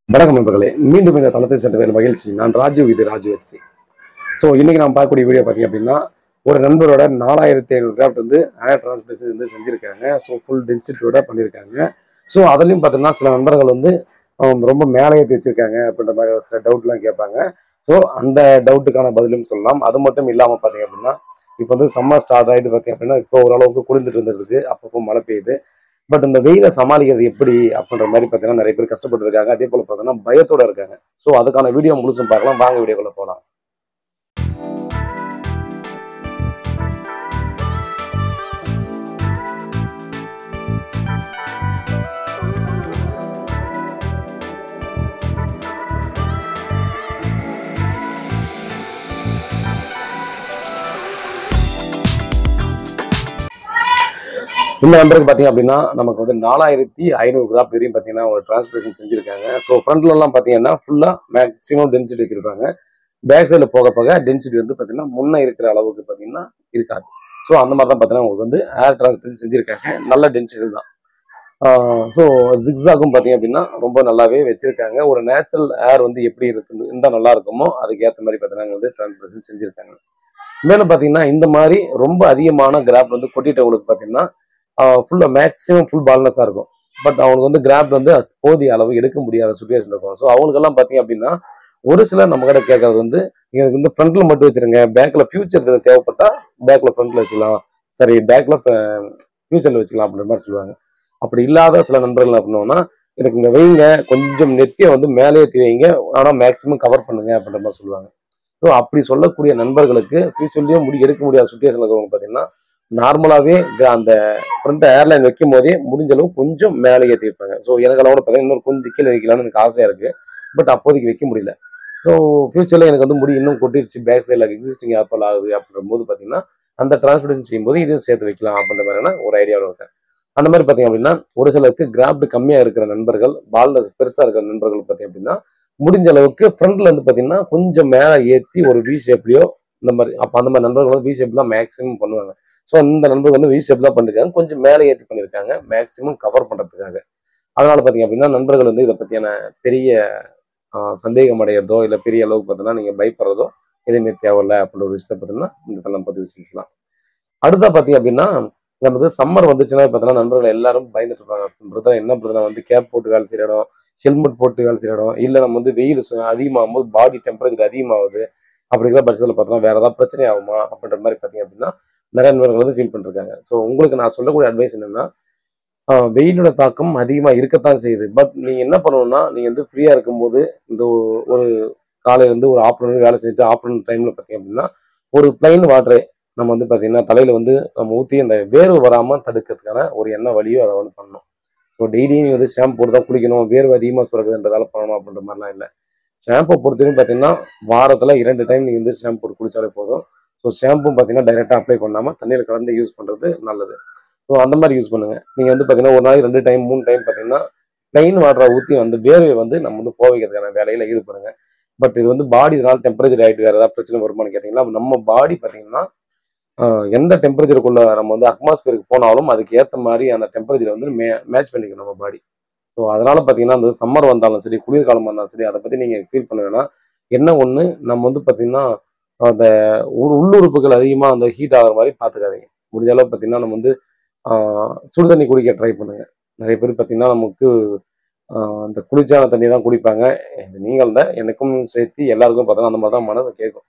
வணக்கம் நண்பர்களே, மீண்டும் இந்த தளத்தை சென்றதில் மகிழ்ச்சி. நான் ராஜீவ், இது ராஜீவ் ஹெச்டி. ஸோ இன்னைக்கு நான் பார்க்கக்கூடிய வீடியோ பார்த்தீங்க அப்படின்னா, ஒரு நண்பரோட 4500 கிராஃப்ட் வந்து ஏர் டிரான்ஸ்பிளேஷன் வந்து செஞ்சிருக்காங்க. ஸோ ஃபுல் டென்சிட்டியோட பண்ணியிருக்காங்க. ஸோ அதுலேயும் பார்த்தீங்கன்னா சில நண்பர்கள் வந்து ரொம்ப மேலே ஏற்றி வச்சிருக்காங்க அப்படின்ற மாதிரி சில டவுட்லாம் கேட்பாங்க. ஸோ அந்த டவுட்டுக்கான பதிலும் சொல்லலாம். அது மட்டும் இல்லாமல் பார்த்தீங்க அப்படின்னா, இப்போ வந்து சம்மர் ஸ்டார்ட் ஆகிட்டு பார்த்தீங்க அப்படின்னா, இப்போ ஓரளவுக்கு குளிர்ந்துட்டு இருந்திருக்கு, அப்பப்போ மழை பெய்யுது. பட் இந்த வெயிலை சமாளிக்கிறது எப்படி அப்படின்ற மாதிரி பார்த்தீங்கன்னா நிறைய பேர் கஷ்டப்பட்டு இருக்காங்க. அதே போல பார்த்தீங்கன்னா பயத்தோட இருக்காங்க. ஸோ அதுக்கான வீடியோ முழுசும் பார்க்கலாம். வாங்க வீடியோக்குள்ள போகலாம். இந்த நம்பருக்கு பார்த்தீங்க அப்படின்னா நமக்கு வந்து 4500 கிராஃப்ட் வரையும் பார்த்தீங்கன்னா ஒரு டிரான்ஸ்பிளேஷன் செஞ்சிருக்காங்க. ஸோ ஃப்ரண்ட்லலாம் பார்த்தீங்கன்னா ஃபுல்லாக மேக்ஸிமம் டென்சிட்டி வச்சிருப்பாங்க. பேக் சைடில் போக போக டென்சிட்டி வந்து பார்த்தீங்கன்னா முன்னே இருக்கிற அளவுக்கு பார்த்தீங்கன்னா இருக்காது. ஸோ அந்த மாதிரி தான் பார்த்தீங்கன்னா உங்களுக்கு வந்து ஏர் டிரான்ஸ்பிளேஷன் செஞ்சிருக்காங்க. நல்ல டென்சிட்டி தான். ஸோ ஜிக்ஸாக்கும் பார்த்தீங்க அப்படின்னா ரொம்ப நல்லாவே வச்சிருக்காங்க. ஒரு நேச்சுரல் ஏர் வந்து எப்படி இருக்குது இருந்தால் நல்லா இருக்குமோ அதுக்கு ஏற்ற மாதிரி பார்த்தீங்கன்னா வந்து டிரான்ஸ்பிளேஷன் செஞ்சிருக்காங்க. மேலும் பார்த்தீங்கன்னா இந்த மாதிரி ரொம்ப அதிகமான கிராஃப்ட் வந்து கொட்டிட்டவங்களுக்கு பார்த்தீங்கன்னா ஃபுல்லாக மேக்ஸிமம் ஃபுல் பால்னஸாக இருக்கும். பட் அவங்களுக்கு வந்து கிராஃப்ட் வந்து போதிய அளவு எடுக்க முடியாத சுச்சுவேஷன் இருக்கும். ஸோ அவங்களுக்கெல்லாம் பார்த்தீங்க அப்படின்னா ஒரு சிலர் நம்ம கிட்ட கேட்கறது வந்து நீங்கள் வந்து ஃப்ரண்ட்ல மட்டும் வச்சிருங்க, பேக்கில் ஃபியூச்சர் தேவைப்பட்டா பேக்கில் ஃப்ரண்ட்ல வச்சுக்கலாம், சரி பேக்கில் ஃபியூச்சரில் வச்சுக்கலாம் அப்படின்ற மாதிரி சொல்லுவாங்க. அப்படி இல்லாத சில நண்பர்கள் என்ன பண்ணுவோம்னா, எனக்கு இங்கே வைங்க, கொஞ்சம் நெத்தியை வந்து மேலே ஏற்றி வைங்க, ஆனால் மேக்ஸிமம் கவர் பண்ணுங்க அப்படின்ற மாதிரி சொல்லுவாங்க. ஸோ அப்படி சொல்லக்கூடிய நண்பர்களுக்கு ஃபியூச்சர்லேயும் எடுக்க முடியாத சுச்சுவேஷன் இருக்கிறவங்க பார்த்தீங்கன்னா நார்மலாகவே அந்த ஃப்ரண்ட் ஏர்லைன் வைக்கும் போதே முடிஞ்ச அளவு கொஞ்சம் மேலே ஏற்றி வைப்பாங்க. ஸோ எனக்கு அளவோட பார்த்தீங்கன்னா இன்னொரு கொஞ்சம் கீழே வைக்கலாம்னு எனக்கு ஆசையாக இருக்குது. பட் அப்போதைக்கு வைக்க முடியல. ஸோ ஃபியூச்சரில் எனக்கு வந்து முடி இன்னும் கொட்டிடுச்சு, பேக் சைடில் எக்ஸிஸ்டிங் ஏர்ஃபால் ஆகுது அப்படின்ற போது பார்த்தீங்கன்னா அந்த டிரான்ஸ்பிளேஷன் செய்யும்போது இதையும் சேர்த்து வைக்கலாம் அப்படின்ற மாதிரியான ஒரு ஐடியாவில் இருக்கேன். அந்த மாதிரி பார்த்தீங்க அப்படின்னா ஒரு சிலருக்கு கிராஃப்ட் கம்மியாக இருக்கிற நண்பர்கள், பால்ல பெருசாக இருக்கிற நண்பர்கள் பார்த்தீங்க அப்படின்னா முடிஞ்ச அளவுக்கு ஃப்ரண்ட்ல இருந்து பார்த்தீங்கன்னா கொஞ்சம் மேலே ஏற்றி ஒரு வி ஷேப்லையோ இந்த மாதிரி, அப்போ அந்த மாதிரி நண்பர்கள் வந்து வி ஷேப் தான் மேக்ஸிமம் பண்ணுவாங்க. ஸோ இந்த நண்பர்கள் வந்து வி ஷேப் தான் பண்ணியிருக்காங்க, கொஞ்சம் மேலே ஏற்றி பண்ணியிருக்காங்க மேக்ஸிமம் கவர் பண்ணுறதுக்காக. அதனால பார்த்தீங்க அப்படின்னா நண்பர்கள் வந்து இதை பற்றியான பெரிய சந்தேகம் அடையிறதோ இல்லை பெரிய அளவுக்கு பார்த்தீங்கன்னா நீங்கள் பயப்படுறதோ எதுவுமே தேவையில்லை அப்படின்ற ஒரு விஷயத்தை பார்த்தீங்கன்னா இந்த தளம் பதிவு செஞ்சுக்கலாம். அடுத்தா பார்த்தீங்க அப்படின்னா நமக்கு சம்மர் வந்துச்சுன்னா பார்த்தீங்கன்னா நண்பர்கள் எல்லாரும் பயந்துட்டு இருப்பாங்க. பிரதர் என்ன பிரதர் வந்து கேப் போட்டு வேலை செய்கிற இடம், ஹெல்மெட் போட்டு வேலை செய்கிற இடம், இல்லை நம்ம வந்து வெயில் அதிகமாகும் போது பாடி டெம்பரேச்சர் அதிகமாகுது, அப்படிங்கிற பட்சத்தில் பார்த்தோம்னா வேற ஏதாவது பிரச்சனை ஆகுமா அப்படின்ற மாதிரி பார்த்தீங்க அப்படின்னா நிறைய நண்பர்கள் வந்து ஃபீல் பண்ணிருக்காங்க. ஸோ உங்களுக்கு நான் சொல்லக்கூடிய அட்வைஸ் என்னன்னா, வெயிலோட தாக்கம் அதிகமாக இருக்கத்தான் செய்யுது. பட் நீங்கள் என்ன பண்ணணும்னா, நீங்கள் வந்து ஃப்ரீயாக இருக்கும்போது இந்த ஒரு காலையிலேருந்து ஒரு ஆஃப்டர்நூன் வேலை செஞ்சுட்டு ஆஃப்டர்நூன் டைமில் பார்த்தீங்க அப்படின்னா ஒரு பிளைன் வாட்டரை நம்ம வந்து பார்த்தீங்கன்னா தலையில் வந்து நம்ம ஊற்றி அந்த வேர்வை வராமல் தடுக்கிறதுக்கான ஒரு என்ன வழியோ அதை வந்து பண்ணணும். ஸோ டெய்லியும் வந்து ஷாம்பு போட்டு தான் குளிக்கணும், வேர்வை அதிகமாக சுரக்குதுன்றதால பண்ணணும் அப்படின்ற மாதிரிலாம் இல்லை. ஷாம்பு பொறுத்தவரைக்கும் பார்த்தீங்கன்னா வாரத்தில் 2 டைம் நீங்கள் வந்து ஷாம்பு போட்டு குளிச்சாலே போதும். ஸோ ஷாம்பும் பார்த்தீங்கன்னா டைரெக்டாக அப்ளை பண்ணாமல் தண்ணியில் கலந்து யூஸ் பண்ணுறது நல்லது. ஸோ அந்த மாதிரி யூஸ் பண்ணுங்கள். நீங்கள் வந்து பார்த்தீங்கன்னா ஒரு நாளைக்கு 2 டைம் 3 டைம் பார்த்தீங்கன்னா பிளைன் வாட்டரை ஊற்றி வந்து வேர்வை வந்து நம்ம வந்து போவைக்கிறதுக்கான வேலையில் ஈடுபடுங்க. பட் இது வந்து பாடி இதனால் டெம்பரேச்சர் ஆகிட்டு வேறு ஏதாவது பிரச்சனை வருமானு கேட்டிங்கன்னா நம்ம பாடி பார்த்தீங்கன்னா எந்த டெம்பரேச்சருக்குள்ள நம்ம வந்து அட்மாஸ்பியருக்கு போனாலும் அதுக்கு ஏற்ற மாதிரி அந்த டெம்பரேச்சரை வந்து மேட்ச் பண்ணிக்கணும் நம்ம பாடி. ஸோ அதனால பார்த்தீங்கன்னா அந்த சம்மர் வந்தாலும் சரி, குளிர்காலம் வந்தாலும் சரி, அதை பற்றி நீங்கள் ஃபீல் பண்ண வேணாம். என்ன ஒன்று, நம்ம வந்து பார்த்தீங்கன்னா அந்த உள்ளுறுப்புகள் அதிகமாக அந்த ஹீட் ஆகிற மாதிரி பார்த்துக்காதீங்க. முடிஞ்ச அளவு பார்த்தீங்கன்னா நம்ம வந்து சுடுதண்ணி குடிக்க ட்ரை பண்ணுங்க. நிறைய பேர் பார்த்தீங்கன்னா நமக்கு அந்த குளிர்ச்சியான தண்ணி தான் குடிப்பாங்க. நீங்கள் தான் எனக்கும் சேர்த்து எல்லாருக்கும் பார்த்தோன்னா அந்த மாதிரி தான் மனசு கேட்கும்.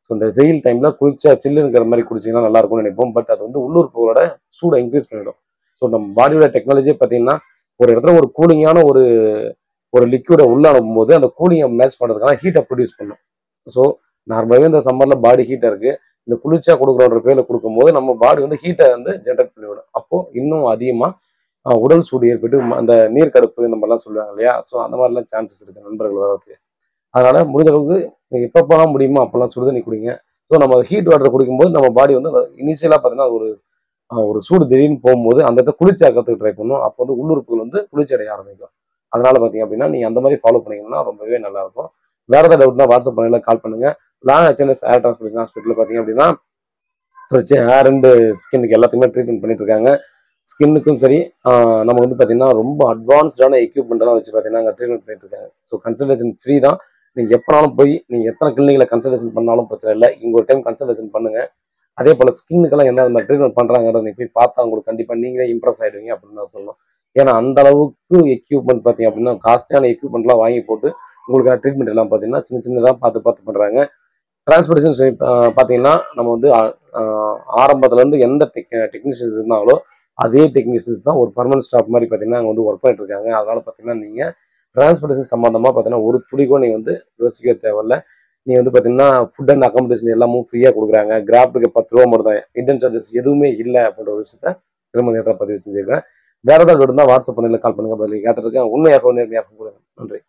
ஸோ இந்த வெயில் டைமில் குளிச்சா சில்லுங்கிற மாதிரி குடிச்சிங்கன்னா நல்லா இருக்கும்னு நினைப்போம். பட் அது வந்து உள்ளுறுப்புகளோட சூடை இன்க்ரீஸ் பண்ணிடும். ஸோ நம்ம பாடியோட டெக்னாலஜியே பார்த்தீங்கன்னா ஒரு இடத்துல ஒரு கூலிங்கான ஒரு லிக்விடை உள்ள அனுப்பும்போது அந்த கூலிங்கை மேட்ச் பண்ணுறதுக்கான ஹீட்டை ப்ரொடியூஸ் பண்ணும். ஸோ நார்மலாகவே இந்த சம்மரில் பாடி ஹீட்டாக இருக்குது, இந்த குளிர்ச்சியாக கொடுக்குறோன்ற பேரில் கொடுக்கும்போது நம்ம பாடி வந்து ஹீட்டை வந்து ஜென்ரேட் பண்ணிவிடும். அப்போது இன்னும் அதிகமாக உடல் சூடு ஏற்பட்டு அந்த நீர்க்கடுப்பு இந்த மாதிரிலாம் சொல்லுவாங்க இல்லையா? ஸோ அந்த மாதிரிலாம் சான்சஸ் இருக்குது நண்பர்கள் வரதுக்கு. அதனால முடிஞ்ச அளவுக்கு நீங்கள் எப்பப்போலாம் முடியுமோ அப்போல்லாம் சுடுதண்ணி குடிங்க. ஸோ நம்ம ஹீட் வாட்டர் குடிக்கும்போது நம்ம பாடி வந்து இனிஷியலாக பார்த்தீங்கன்னா ஒரு சூடு திடீர்னு போகும்போது அந்த இடத்த குளிர்ச்சி ஆக்கிறதுக்கு ட்ரை பண்ணும். அப்போ வந்து உள்ளுறுப்புகள் வந்து குளிர்ச்சி அடைய ஆரம்பிக்கும். அதனால பார்த்தீங்க அப்படின்னா நீங்கள் அந்த மாதிரி ஃபாலோ பண்ணீங்கன்னா ரொம்பவே நல்லா இருக்கும். வேற ஏதாவது டவுட்னா வாட்ஸ்அப் பண்ணல, கால் பண்ணுங்க. லாங் ஹெச்என்எஸ் ஏர் டிரான்ஸ்பிளேஷன் ஹாஸ்பிட்டல் பார்த்தீங்க அப்படின்னா ஹேர் அண்ட் ஸ்கின்னுக்கு எல்லாத்துக்குமே ட்ரீட்மெண்ட் பண்ணிட்டு இருக்காங்க. ஸ்கின்னுக்கும் சரி நம்ம வந்து பார்த்தீங்கன்னா ரொம்ப அட்வான்ஸ்டான எக்யூப்மெண்ட்லாம் வச்சு பார்த்தீங்கன்னா அங்கே ட்ரீட்மெண்ட் பண்ணிட்டு இருக்காங்க. ஸோ கன்சல்டேஷன் ஃப்ரீ தான். நீங்கள் எப்போனாலும் போய் நீங்கள் எத்தனை கிளினிக்கில் கன்சல்டேஷன் பண்ணாலும் பிரச்சனை இல்லை. இங்கே ஒரு டைம் கன்சல்டேஷன் பண்ணுங்க. அதே போல் ஸ்கின்னுக்கெல்லாம் என்ன ட்ரீட்மெண்ட் பண்ணுறாங்கிறத நீங்கள் போய் பார்த்தா உங்களுக்கு கண்டிப்பாக நீங்களே இம்ப்ரெஸ் ஆகிடுவீங்க அப்படின்னு தான் சொல்லணும். ஏன்னா அந்த அளவுக்கு எக்யூப்மெண்ட் பார்த்தீங்க அப்படின்னா காஸ்ட்லியான எக்யூப்மெண்ட்லாம் வாங்கி போட்டு உங்களுக்கான ட்ரீட்மெண்ட் எல்லாம் பார்த்தீங்கன்னா சின்ன சின்னதாக பார்த்து பண்ணுறாங்க. டிரான்ஸ்போர்டேஷன் பார்த்தீங்கன்னா நம்ம வந்து ஆரம்பத்துலேருந்து எந்த டெக்னீஷியன்ஸ் இருந்தாங்களோ அதே டெக்னீஷியன்ஸ் தான் ஒரு பர்மனன்ட் ஸ்டாஃப் மாதிரி பார்த்தீங்கன்னா அங்கே வந்து ஒர்க் பண்ணிட்டு இருக்காங்க. அதனால பார்த்தீங்கன்னா நீங்கள் டிரான்ஸ்போர்டேஷன் சம்மந்தமாக பார்த்தீங்கன்னா ஒரு துளி கூட நீங்கள் வந்து யோசிக்க தேவையில்ல. நீங்கள் வந்து பார்த்தீங்கன்னா ஃபுட் அண்ட் அகாமடேஷன் எல்லாமும் ஃப்ரீயாக கொடுக்குறாங்க. கிராஃப்ட்டுக்கு 10 ரூபா மட்டும் தான். இன்டர்ன் சார்ஜஸ் எதுவுமே இல்லை அப்படின்ற ஒரு விஷயத்த திரும்ப நேரத்தில் பதிவு செஞ்சுருக்கேன். வேற ஏதாவது இருந்தால் வாட்ஸ்அப் பண்ணியில் கால் பண்ணுங்க. பதில் கேட்டுருக்கேன். உண்மையாக நேர்மையாக கொடுங்க. நன்றி.